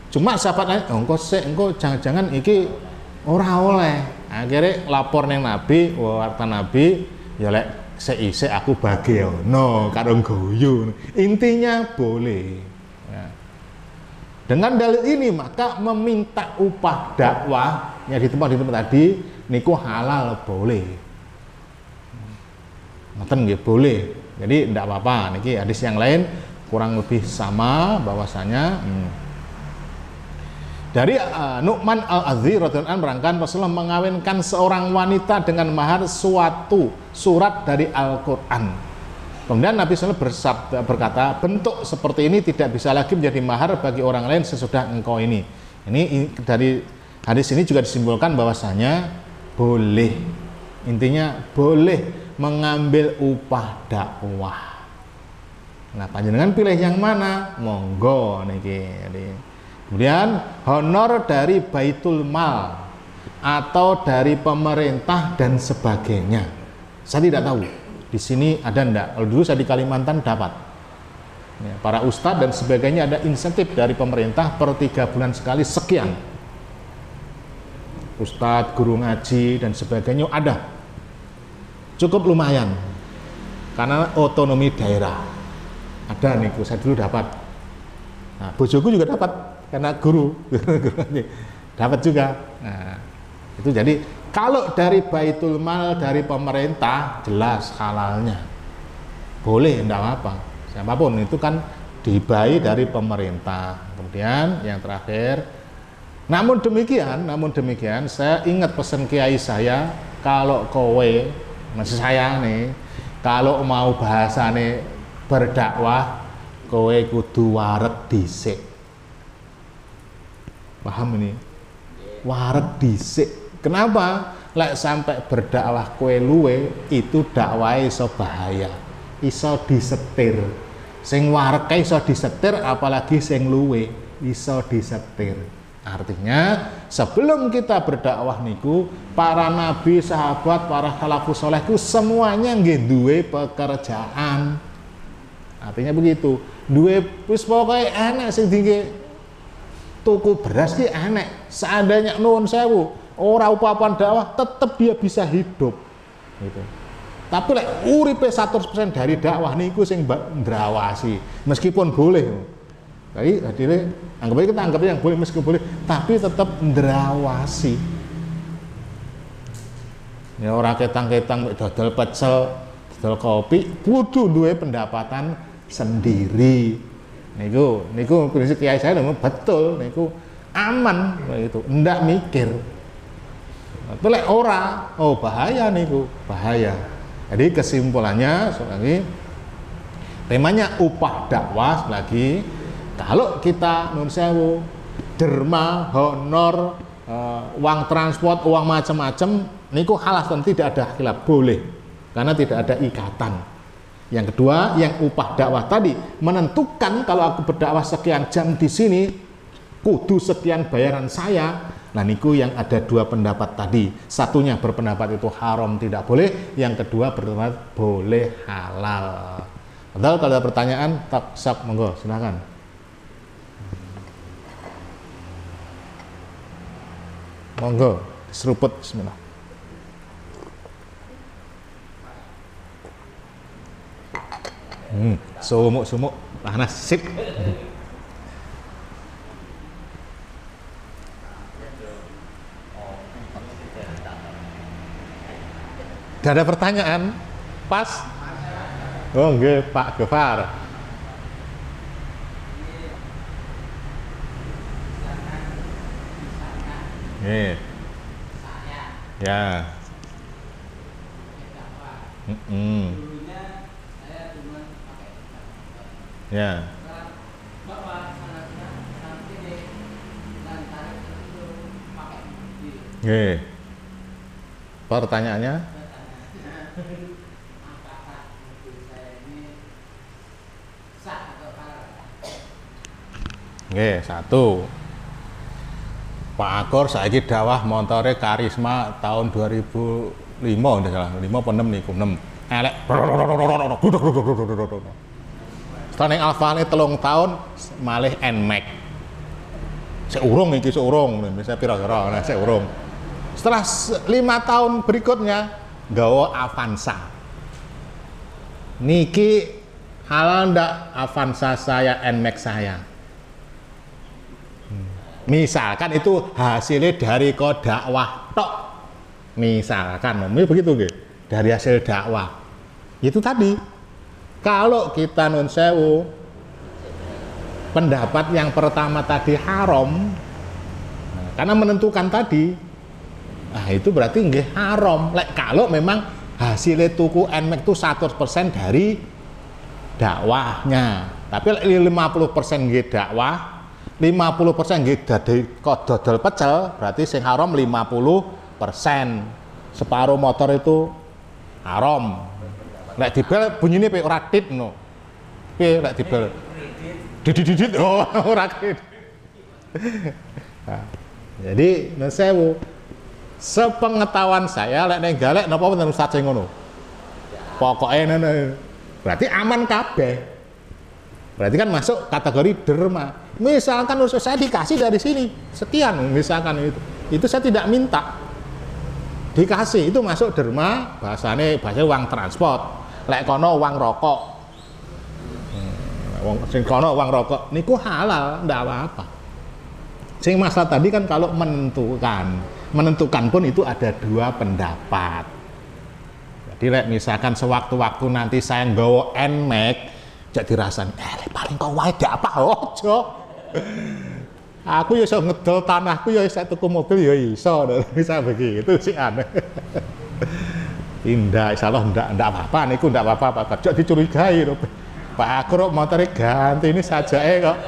cuma sahabat engko jangan-jangan iki ora oleh. Akhirnya lapor neng Nabi, warta Nabi, ya lek seisik aku bagiono karo guyu. Intinya boleh. Ya. Dengan dalil ini maka meminta upah dakwah yang di tempat tadi niku halal boleh. Ngoten nggih boleh. Jadi tidak apa-apa. Niki hadis yang lain kurang lebih sama bahwasanya dari Nu'man al-Adzi radhiyallahu anhu merangkan Rasulullah mengawinkan seorang wanita dengan mahar suatu surat dari Al-Qur'an. Kemudian Nabi SAW berkata, bentuk seperti ini tidak bisa lagi menjadi mahar bagi orang lain sesudah engkau ini. Ini dari hadis ini juga disimpulkan bahwasanya boleh. Intinya boleh mengambil upah dakwah. Nah, panjenengan pilih yang mana? Monggo niki. Kemudian honor dari Baitul Mal atau dari pemerintah dan sebagainya. Saya tidak tahu di sini ada enggak. Kalau dulu saya di Kalimantan dapat. Ya, para ustadz dan sebagainya ada insentif dari pemerintah per 3 bulan sekali sekian. Ustadz, guru ngaji dan sebagainya ada. Cukup lumayan karena otonomi daerah. Ada nih, saya dulu dapat. Nah, bojoku juga dapat karena guru dapat juga. Nah, itu jadi kalau dari Baitul Mal dari pemerintah jelas halalnya boleh, tidak apa siapapun itu kan dibayar dari pemerintah. Kemudian yang terakhir, namun demikian saya ingat pesan kiai saya, kalau kowe masih saya nih kalau mau bahasane berdakwah kowe kudu wareg dhisik. Paham ini? Wareg dhisik. Kenapa? Lek sampai berdakwah kowe luwe itu dakwahe iso bahaya. Iso disetir. Sing wareg iso disetir apalagi sing luwe iso disetir. Artinya sebelum kita berdakwah niku para nabi, sahabat, para salafus saleh ku semuanya nggih duwe pekerjaan. Artinya begitu. Duwe wis pokoke enek sing dingge tuku beras ki enek. Seandainya nuwun sewu ora upapan dakwah tetep dia bisa hidup. Gitu. Tapi lek uripe 100% dari dakwah niku sing ndrawasi meskipun boleh. Jadi hadirnya anggap aja kita anggapnya yang boleh meskipun boleh, tapi tetap ndrawasi. Ya orang ketang-ketang dodol pecel, dodol kopi, kudu duwe pendapatan sendiri. Niku prinsip kiai saya memang betul, niku aman itu, ndak mikir. Tapi lek ora, oh bahaya niku, bahaya. Jadi kesimpulannya lagi temanya upah dakwah lagi. Kalau kita nun sewu derma, honor, uang transport, uang macam-macam, niku halal dan tidak ada khilaf, boleh karena tidak ada ikatan. Yang kedua, yang upah dakwah tadi menentukan kalau aku berdakwah sekian jam di sini, kudu sekian bayaran saya. Nah niku yang ada 2 pendapat tadi. Satunya berpendapat itu haram tidak boleh, yang kedua berpendapat boleh halal. Padahal kalau ada pertanyaan, tak sak monggo silakan. Monggo, seruput bismillah. Sumuk panas sip. Gak ada pertanyaan? Pas? Oh nggih, Pak Gofar. Nih. Ya. Ya. Nggih. Pertanyaannya? Nggih, satu. Pak Akor saiki dawah montore Karisma tahun 2005 ndak salah. 5 apa 6 niku, 6. Elek. Setelah ning Alfane 3 tahun malih Nmax. Sik urung iki, sik urung. Bisa pira-pira nah sik urung. Setelah 5 tahun berikutnya nggawa Avanza. Niki halal ndak Avanza saya, Nmax saya? Misalkan itu hasilnya dari dakwah tok, misalkan begitu nggih, dari hasil dakwah itu tadi. Kalau kita nun sewu pendapat yang pertama tadi haram, karena menentukan tadi, nah itu berarti nggih haram. Kalau memang hasilnya tuku Nmax itu 100% dari dakwahnya, tapi 50% nggih dakwah, 50% nggih dadi dodol pecel, berarti sing haram 50%. Separuh motor itu haram. Lek dibel bunyine pe ora tit no. Piye lek dibel? Didit oh ora tit. Nah, jadi sewu. Sepengetahuan saya lek ning galek napa wonten ustaz sing ngono. Pokoke ngono. Berarti aman kabeh. Berarti kan masuk kategori derma. Misalkan saya dikasih dari sini sekian, misalkan itu saya tidak minta, dikasih, itu masuk derma. Bahasa uang transport. Lek kono uang rokok, sing kono uang rokok, niku halal, ndak apa-apa. Sing masalah tadi kan kalau menentukan pun itu ada 2 pendapat. Jadi lek misalkan sewaktu-waktu nanti saya nggawa Nmax, jadi rasan, paling kau wae ndak apa ojo. Aku ya iso ngedol tanahku ya iso tuku mobil ya iso, bisa begitu sih aneh. Indah, insyaallah ndak apa-apa niku, ndak apa-apa, kok dicurigai lho. Pak Akro motore ganti ini sajake kok.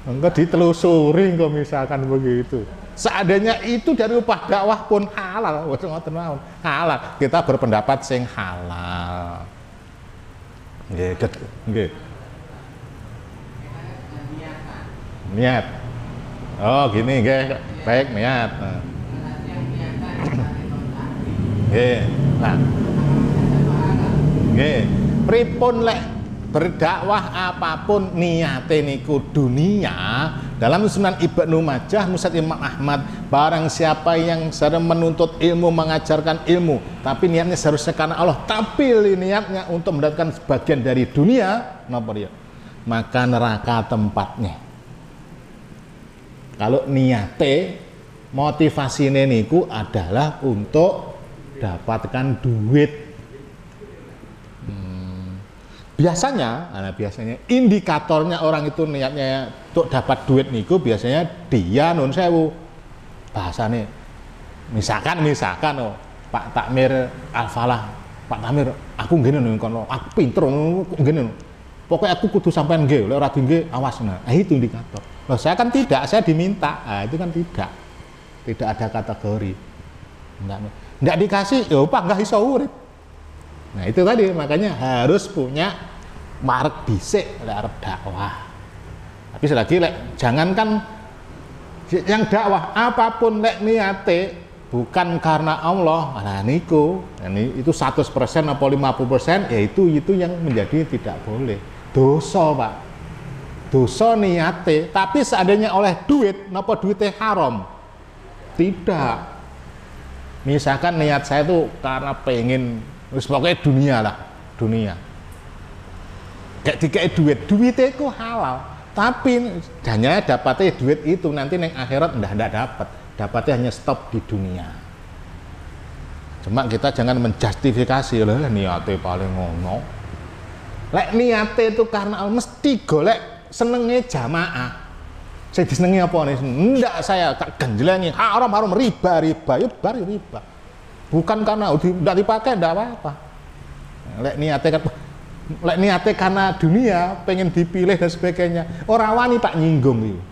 Engko ditelusuri kok misalkan begitu. Seandainya itu dari upah dakwah pun halal, wis ngoten mawon. Halal. Kita berpendapat sing halal. Nggih, nggih. Niat. Oh, gini nggih. Baik, niat. Nggih. Nah. Nggih. Pripun lek berdakwah apapun niate niku dunia, dalam Sunan Ibnu Majah Musnad Imam Ahmad, barang siapa yang sedang menuntut ilmu, mengajarkan ilmu, tapi niatnya seharusnya karena Allah, tapi niatnya untuk mendapatkan sebagian dari dunia, napa dia? Maka neraka tempatnya. Kalau niate motivasinya niku adalah untuk dapatkan duit. Biasanya indikatornya orang itu niatnya untuk dapat duit niku biasanya dia nun sewu bahasane. Misalkan Pak Takmir Al-Falah, Pak Takmir aku ngene ning kono, aku pinter ngene. Pokoknya aku kudu sampean nggih, lek ora nggih awas. Nah, itu indikator. Loh, saya kan tidak, saya diminta. Nah, itu kan tidak ada kategori. Enggak dikasih, ya apa enggak iso urip. Nah, itu tadi makanya harus punya marek dhisik lek arep dakwah. Tapi selagi jangankan yang dakwah apapun lek niate bukan karena Allah, nah niku, itu 100% apa 50%, ya itu yang menjadi tidak boleh. Dosa, Pak. Dosa niate, tapi seandainya oleh duit, napa duitnya haram? Tidak. Misalkan niat saya itu karena pengen pokoknya dunia. Kayak dikai duitnya itu halal. Tapi hanya dapatnya duit itu nanti neng akhirat ndak dapat. Dapatnya hanya stop di dunia. Cuma kita jangan menjustifikasi lah niatnya paling ngono. Lek niatnya itu karena mesti golek senengnya jamaah. Saya disenengi apa nih? Ndak, saya tak genjlengi haram riba ya bar riba. Bukan karena udah dipakai, enggak apa-apa. Lek niate karena dunia, pengen dipilih dan sebagainya. Orang wani tak nyinggung itu.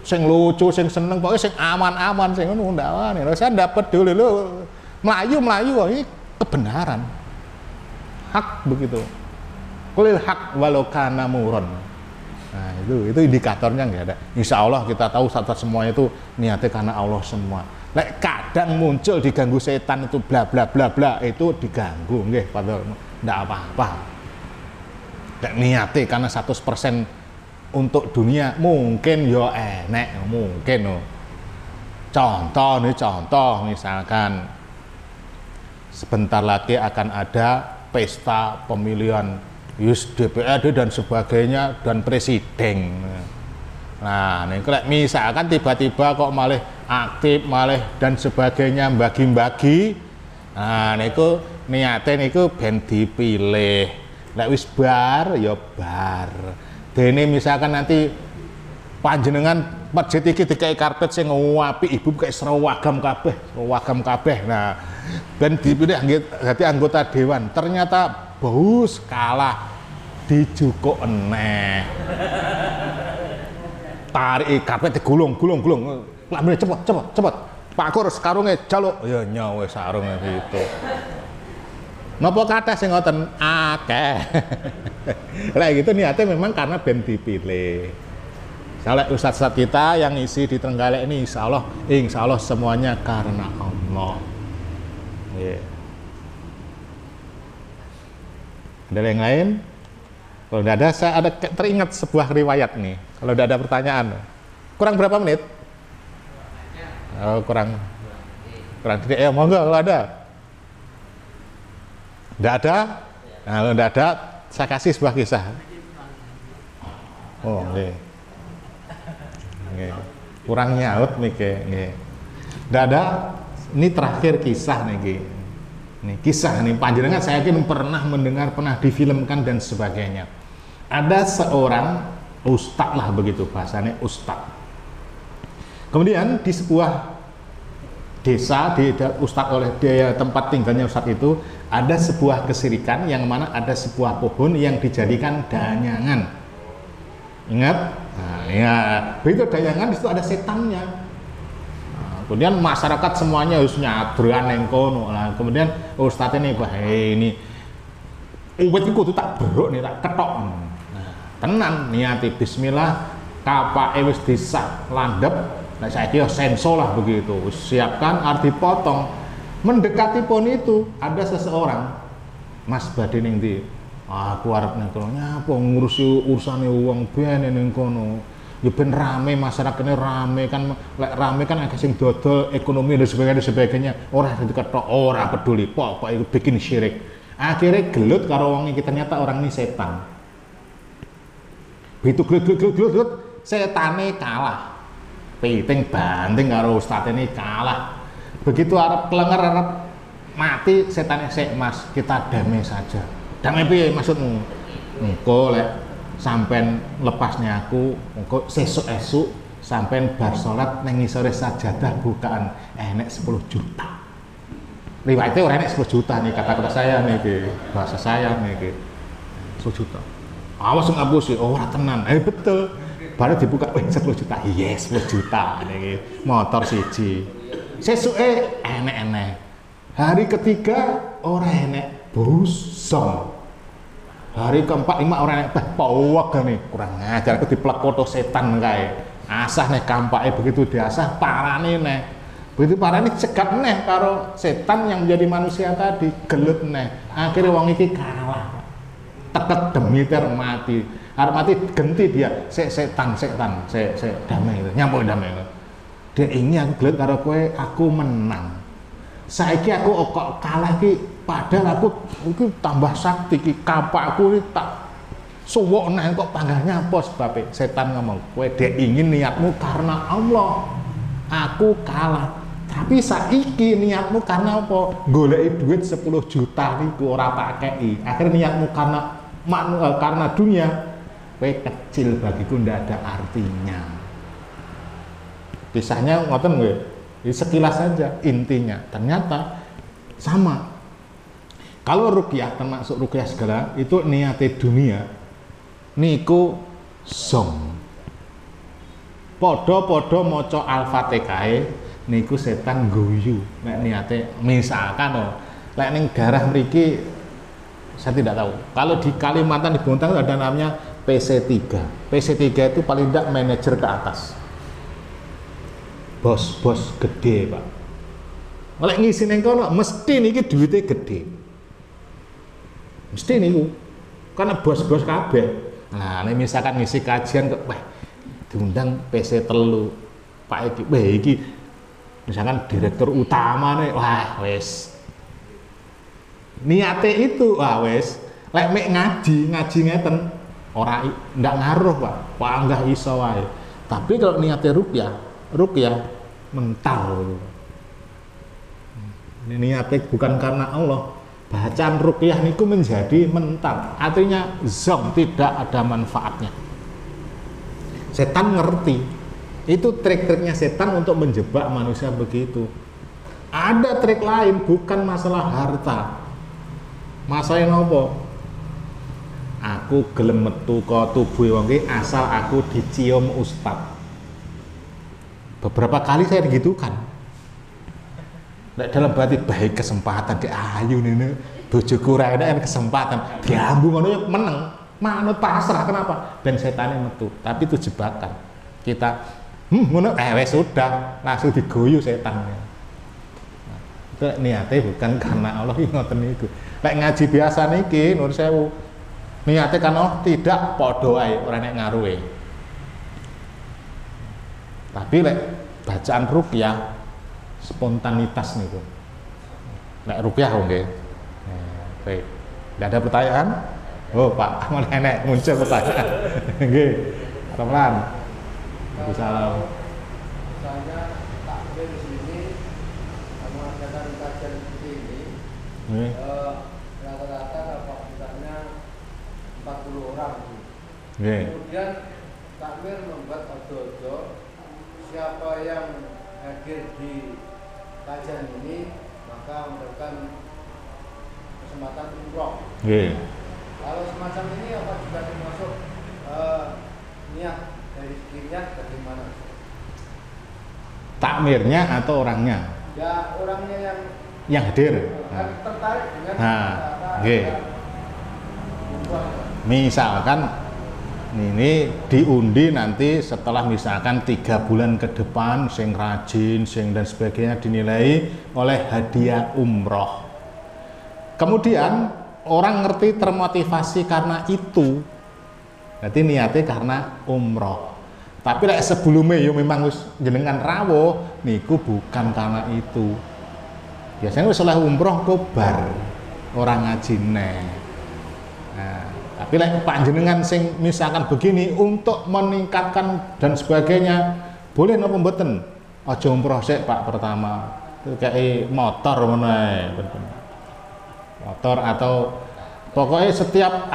sing lucu, sing seneng, pokoknya sing aman-aman, sing ngono ndak wani. Saya dapat dulu lho melayu ini kebenaran. Hak begitu. Qulil haq walau kana muron. Nah, itu indikatornya nggak ada. Insya Allah kita tahu saat semuanya itu niatnya karena Allah semua. Lek kadang muncul diganggu setan itu bla bla bla bla itu diganggu nggih padahal ndak apa-apa. Lek niatnya karena 100% untuk dunia mungkin yo enek mungkin no. Contoh misalkan sebentar lagi akan ada pesta pemilihan DPRD dan sebagainya dan presiden. Nah, ini misalkan tiba-tiba kok malah aktif malah dan sebagainya bagi-bagi. Nah, niku niate niku ben dipilih. Lek wis bar ya bar. Dene misalkan nanti panjenengan masjid iki dikai karpet sing apik, ibu kayak seragam kabeh. Nah, ben dipilih dadi anggota dewan. Ternyata bos kalah dijukuk eneh. Tarik karpet digulung. Lambe cepet. Pak Kur sekarunge jaluk. Ya nyawe sarunge gitu. Napa kathah sing ngoten akeh. Lah gitu niatnya memang karena ben dipilih. Salah ustaz-ustaz kita yang isi di Trenggalek ini insya Allah semuanya karena Allah. Yeah. Ada yang lain? Kalau tidak ada, saya ada teringat sebuah riwayat nih. Kalau tidak ada pertanyaan, kurang berapa menit? Oh, kurang tidak. Ya monggo kalau ada. Tidak ada? Nah, kalau tidak ada, saya kasih sebuah kisah. Oh, okay. Kurang nyaut nih kayak. Tidak ada. Ini terakhir kisah nih. Ini kisah nih panjenengan saya yakin pernah mendengar, pernah difilmkan dan sebagainya. Ada seorang ustadz lah begitu bahasanya ustadz. Kemudian di sebuah desa di ustadz oleh dia tempat tinggalnya ustadz itu ada sebuah kesirikan yang mana ada sebuah pohon yang dijadikan danyangan. Ingat? Nah, ya begitu danyangan di situ ada setannya. Kemudian masyarakat semuanya harus nyadran yang kono. Nah, kemudian ustadz ini ini uwit itu kudu tak beruk nih, tak ketok. Nah, tenan niati bismillah kapake wis disak landhep. Nah, saiki yo senso lah begitu. Siapkan arep dipotong. Mendekati pohon itu ada seseorang. Mas badhe ning ndi? Aku arep nang kono nyapa ngurusi urusane wong ben ning kono. Ya ben rame masyarakatnya rame kan, lek rame kan agak sing dodol ekonomi dan sebagainya ora diketok ora peduli pokoknya itu bikin syirik. Akhirnya gelut karo wong iki ternyata orang ini setan. Begitu gelut setane kalah. Piting banting karo ustadz ini kalah. Begitu arep klenger arep mati setannya sik Mas kita damai saja. Damai piye maksudmu? Engko lek sampai lepasnya aku engko sesuk-esuk sampai bar salat nang ngisore sajadah bukaan enek 10 juta. Riwayatnya orang enek 10 juta nih kata-kata saya nih bahasa saya nih 10 juta. Awas ngapus oh ora tenan. Betul. Baru dibuka 10 juta. Yes 10 juta nih motor siji. Sesuke enek-enek. Hari ketiga orang enek bosong. Hari keempat lima orang yang pawak nih kurang ngajar aku diplekoto setan kae asah nih kampake begitu diasah parane nih begitu parane cegat nih karo setan yang menjadi manusia tadi gelut nih akhirnya wong iki kalah teket demiter mati arep mati genti dia setan damai nyampe damai dia ingin aku gelut karo kowe aku menang saiki aku kok kalah ki padahal aku tambah sakti ki kapakku iki tak suwok neh kok panggahnya apa sebab setan ngomong kowe dek ingin niatmu karena Allah aku kalah tapi saiki niatmu karena apa goleki duit 10 juta niku ora tak kei akhirnya niatmu karena dunia kowe kecil bagiku ndak ada artinya. Kisahnya ngoten nggih sekilas saja intinya ternyata sama. Kalau ruqyah termasuk ruqyah segala itu niate dunia niku zong. Padha-padha maca Al-Fatihah niku setan guyu nek niate misalkan lek ning daerah mriki saya tidak tahu. Kalau di Kalimantan di Bontang ada namanya PC3. PC3 itu paling tidak manajer ke atas. Bos-bos gede, Pak. Lek ngisi ning kono mesti niki duwite gede. Mesti niku. Karena bos-bos kabeh. Nah, nek misalkan ngisi kajian kok wah diundang PC telu. Pak iki, wah iki misalkan direktur utama nih, wah wes niate itu, wah wes lek mek ngaji ngeten ora ndak ngaruh Pak, panggah iso wae. Tapi kalau niate ruqyah mental. Ini niate bukan karena Allah. Bacaan ruqyah niku menjadi mental. Artinya zong, tidak ada manfaatnya. Setan ngerti. Itu trik-triknya setan untuk menjebak manusia begitu. Ada trik lain, bukan masalah harta. Masalah nopo? Aku gelem metu ka tubuhe wong iki asal aku dicium ustad. Beberapa kali saya digitukan. Nek dalam berarti baik kesempatan di ayu ini bojoku ra enak kesempatan diambung ngono ya meneng. Manut pasrah kenapa? Ben setane metu. Tapi itu jebakan. Kita ngono wes sudah langsung digoyu setan. Nah, itu niate bukan karena Allah ngoten niku. Lek ngaji biasa niki nuwun sewu. Niate kan tidak padha wae ora nek ngaruhe. Tapi lek bacaan ruqyah spontanitas niku. Lek ruqyah nggih. Baik. Tidak ada pertanyaan? Oh, Pak, mana enek muncul pertanyaan. Nggih. Pelan. Salam. Misalnya takbir di sini mengadakan kajian seperti ini, rata-rata kapasitasnya 40 orang. Kemudian takbir membuat ojo-ojo siapa yang hadir di kajian ini maka mendapatkan kesempatan umroh. Kalau semacam ini apa juga termasuk niat dari niat bagaimana? Takmirnya atau orangnya? Ya orangnya yang hadir. Tertarik dengan misalkan ini diundi nanti setelah misalkan 3 bulan ke depan sing rajin sing dan sebagainya dinilai oleh hadiah umroh. Kemudian orang ngerti termotivasi karena itu, berarti niatnya karena umroh. Tapi like sebelumnya yo memang wis jenengan rawuh niku bukan karena itu. Biasanya wis oleh umroh kobar orang ngaji neh. Nah, tapi like panjenengan sing misalkan begini untuk meningkatkan dan sebagainya, boleh napa mboten? Aja umroh sik Pak pertama. Kayak motor meneh. Motor atau pokoknya setiap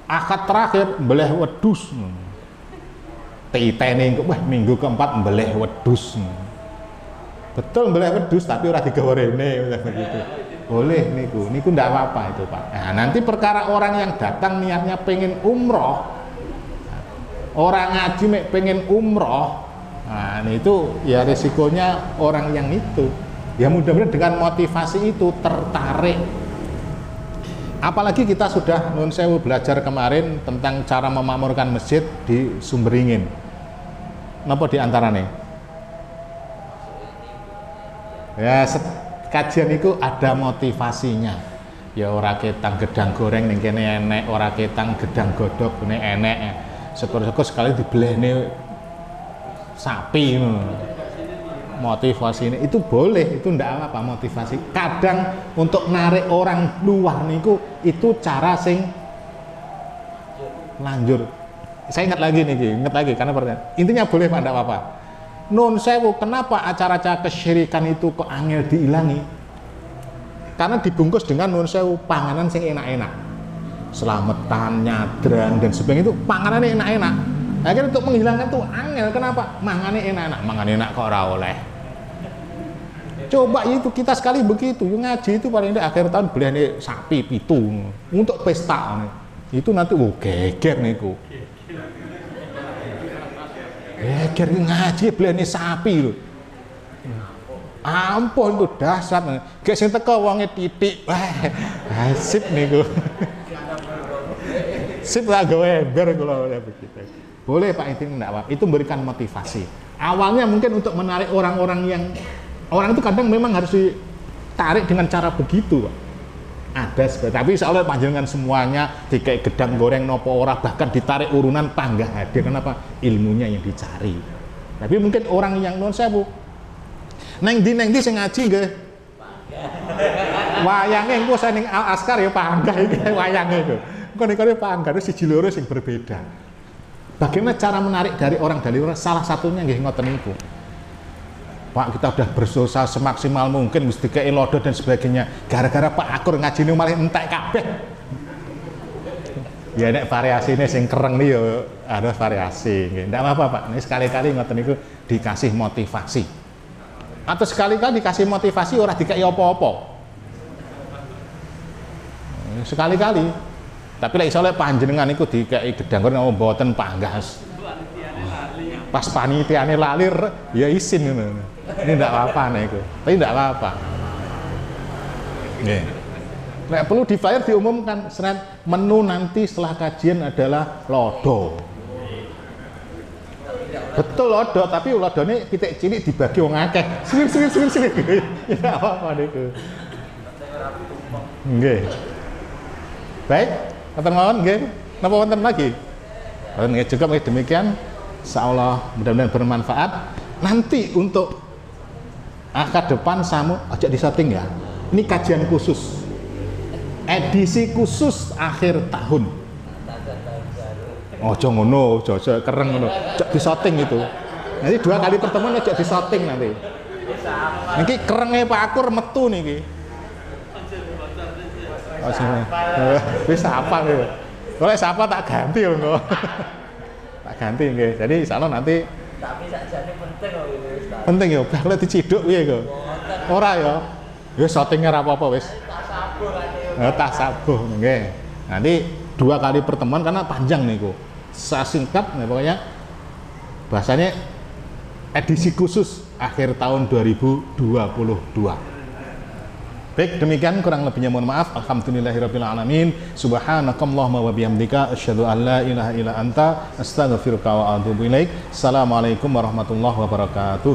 akad terakhir mbeleh wedhus. Titene wah minggu keempat mbeleh wedhus. Betul mbeleh wedhus tapi ora digawe rene begitu. Boleh niku ndak apa-apa itu Pak. Nah, nanti perkara orang yang datang niatnya pengen umroh. Orang ngaji mek pengen umroh. Nah, itu ya resikonya orang yang itu. Ya mudah-mudahan dengan motivasi itu tertarik. Apalagi kita sudah nun sewu belajar kemarin tentang cara memakmurkan masjid di Sumberingin. Napa di antarane? Ya kajian itu ada motivasinya. Ya ora ketang gedang goreng ning kene enek, ora ketang gedang godhog kene enek. Syukur-syukur sekali dibelehne sapi ngono. Motivasi ini itu boleh, itu ndak apa motivasi. Kadang untuk narik orang luar niku itu cara sing lanjur. Saya ingat lagi karena pertanyaan. Intinya boleh Pak, ndak apa-apa. Nun sewu, kenapa acara-acara kesyirikan itu kok angel diilangi? Karena dibungkus dengan nun sewu panganan sing enak-enak. Selamatan, nyadran dan sebagainya itu panganannya enak-enak. Akhirnya untuk menghilangkan tuh angel, kenapa? Mangane enak-enak, mangan enak kok ora oleh. Coba itu kita sekali begitu, yang ngaji itu paling tidak akhir tahun beli sapi pitu untuk pesta. Itu nanti geger niku. Geger ngaji bleni sapi lho. Ampun itu dahsyat. Gek sing teko wonge titik. Wah, sip niku. Sip lah gawe ember kula begitu. Boleh Pak itu enggak apa. Itu memberikan motivasi. Awalnya mungkin untuk menarik orang-orang yang orang itu kadang memang harus ditarik dengan cara begitu, Pak. Ada, tapi soalnya panjenengan semuanya dikai gedang goreng nopo ora bahkan ditarik urunan panggah hadir. Kenapa? Ilmunya yang dicari. Tapi mungkin orang yang non sewu neng di sing ngaji nggih. Wayange engko saning Al Askar ya panggah iki wayange iku. Engko panggah itu siji loro sing berbeda. Bagaimana cara menarik dari orang luar? Salah satunya nggih ngoten niku. Pak, kita udah berusaha semaksimal mungkin mesti kei lodo dan sebagainya. Gara-gara Pak Akur ngajine malah entek kabeh. Ya nek variasine sing kereng nih yo ada variasi nggih. Ndak apa-apa, Pak. Nek sekali-kali ngoten niku dikasih motivasi. Atau sekali-kali dikasih motivasi ora dikai apa-apa. Sekali-kali. Tapi lek iso lek panjenengan iku dikai gedang karo mboten panggas. Pas panitiane lalir ya isin ngono. Ini ndak apa-apa nek iku. Tapi ndak apa-apa. Nggih. Nek perlu di flyer diumumkan menu nanti setelah kajian adalah lodo. Betul lodo, tapi lodone pitik cilik dibagi wong akeh. Sini. Ya apa-apa niku. Nggih. Baik, katen mawon nggih. Napa wonten lagi? Nggih, cukup demikian. Insyaallah mudah-mudahan bermanfaat. Nanti untuk akad depan samu aja disetting ya. Ini kajian khusus. Edisi khusus akhir tahun. Ojo ngono, ojo kereng ngono. Cek disetting itu. Nanti 2 kali pertemuan aja disetting nanti. Niki kerenge Pak Akur metu niki. Oh, sini. Wis apa kowe? Oleh siapa tak ganti lho. Tak ganti nggih. Jadi insyaallah nanti tapi sakjane penting kok iki Ustaz. Penting ya, bakal diciduk piye kok. Ora ya. Wis shooting ora apa-apa wis. Tak sabuh nggih. Nanti 2 kali pertemuan karena panjang niku. Singkat nah, pokoknya bahasanya edisi khusus akhir tahun 2022. Baik, demikian kurang lebihnya mohon maaf. Alhamdulillahirabbil alamin. Subhanakallahumma wa bihamdika asyhadu an la ilaha illa anta astaghfiruka wa atubu ilaik. Assalamualaikum warahmatullahi wabarakatuh.